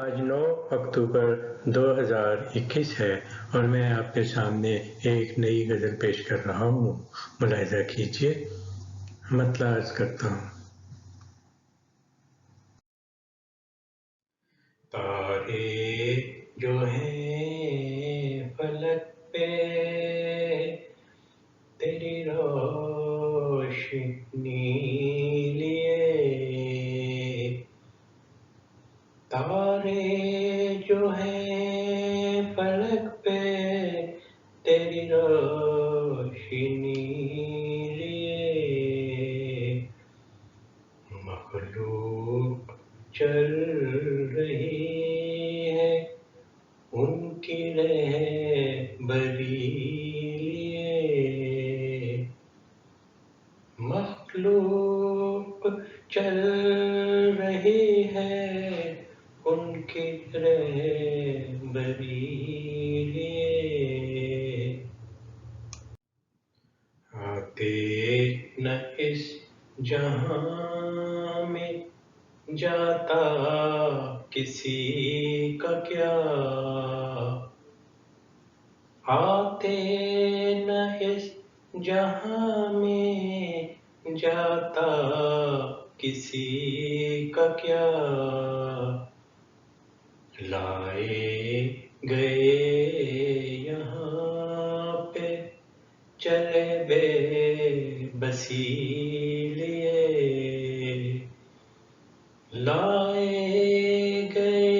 آج 9 اکتوبر 2021 ہے اور میں آپ کے سامنے ایک نئی غزل پیش کر رہا ہوں۔ ملاحظہ کیجیے، مطلع عرض کرتا ہوں۔ تارے جو ہیں فلک پہ تیری روشنی لیے، تارے جو ہیں فلک پہ تیری روشنی لیے، مخلوق چل رہی ہے ان کی رہبری لیے، مخلوق چل رہی ہے ان کی رہبری لیے، آتے نہ اس جہاں میں جاتا کسی کا کیا، آتے نہ اس جہاں میں جاتا کسی کا کیا، لائے گئے یہاں پہ چلے بے بسی لیے، لائے گئے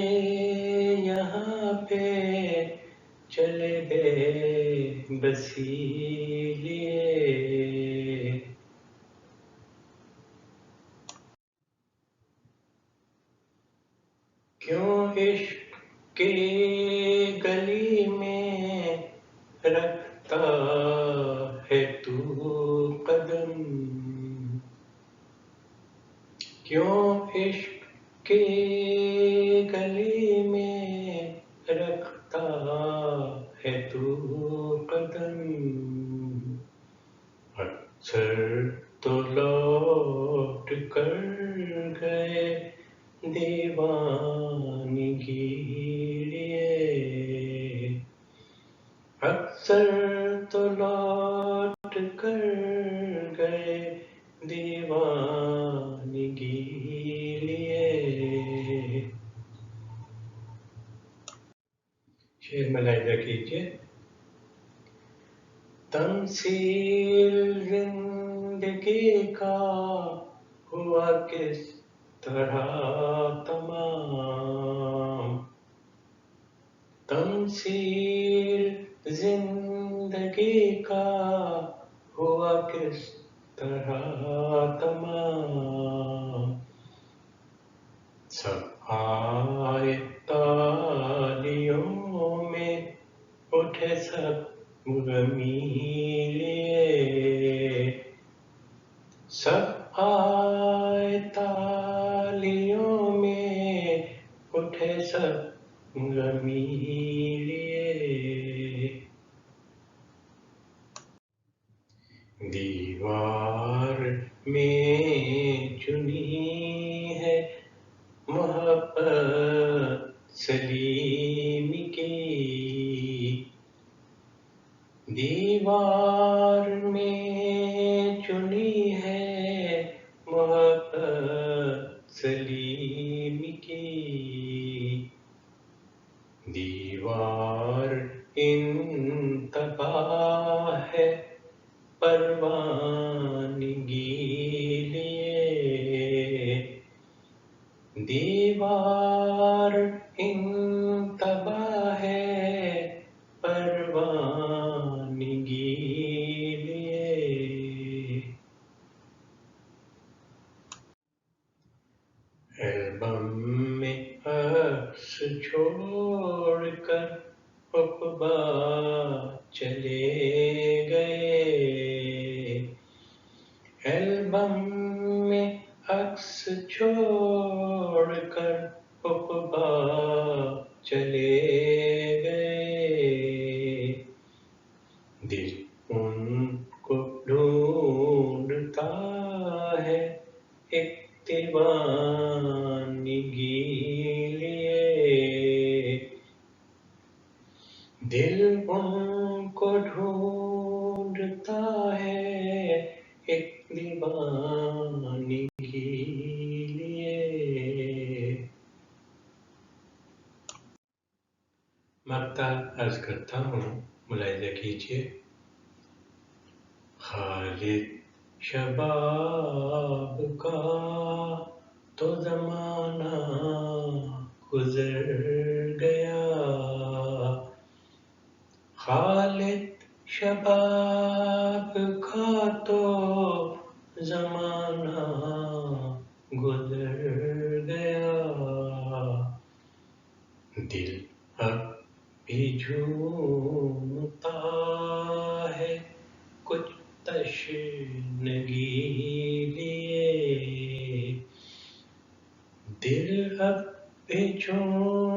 یہاں پہ چلے بے بسی لیے، کیوں عشق کی گلی میں رکھتا ہے تو قدم، کیوں عشق کی گلی میں رکھتا ہے تو قدم، اکثر تو لوٹ کر گئے دیوانگی لیے، اکثر تو لوٹ کر گئے دیوانگی لیے، شعر ملاحظہ کیجیے۔ تمثیل زندگی کا ہوا کس طرح تمام، تمثیل زندگی کا ہوا کس طرح تمام، سب آئے تالیوں میں اٹھے سب غمی لیے، سب آئے تالیوں میں اٹھے سب غمی لیے، دیوار میں چنی ہے محبت سلیم کی، دیوار میں چنی ہے محبت سلیم کی، دیوار انتباہ ہے پروانگی لیے، دیوار انتباہ ہے پروانگی لیے، البم میں عکس چھوڑ کر عقبہ چلے گئے، البم میں عکس چھوڑ کر عقبہ چلے گئے، دل ان کو ڈھونڈتا ہے ایک دیوانگی لیے، دل ان کو ڈھونڈتا ہے ایک دیوانگی لیے. مقطع عرض کرتا ہوں، ملاحظہ کیجیے. خالد شباب کا تو زمانہ گزر گیا. خالد شباب کا تو زمانہ گزر گیا. دل اب بھی جھومتا ہے کچھ تشنگی لیے. دل اب بھی جھومتا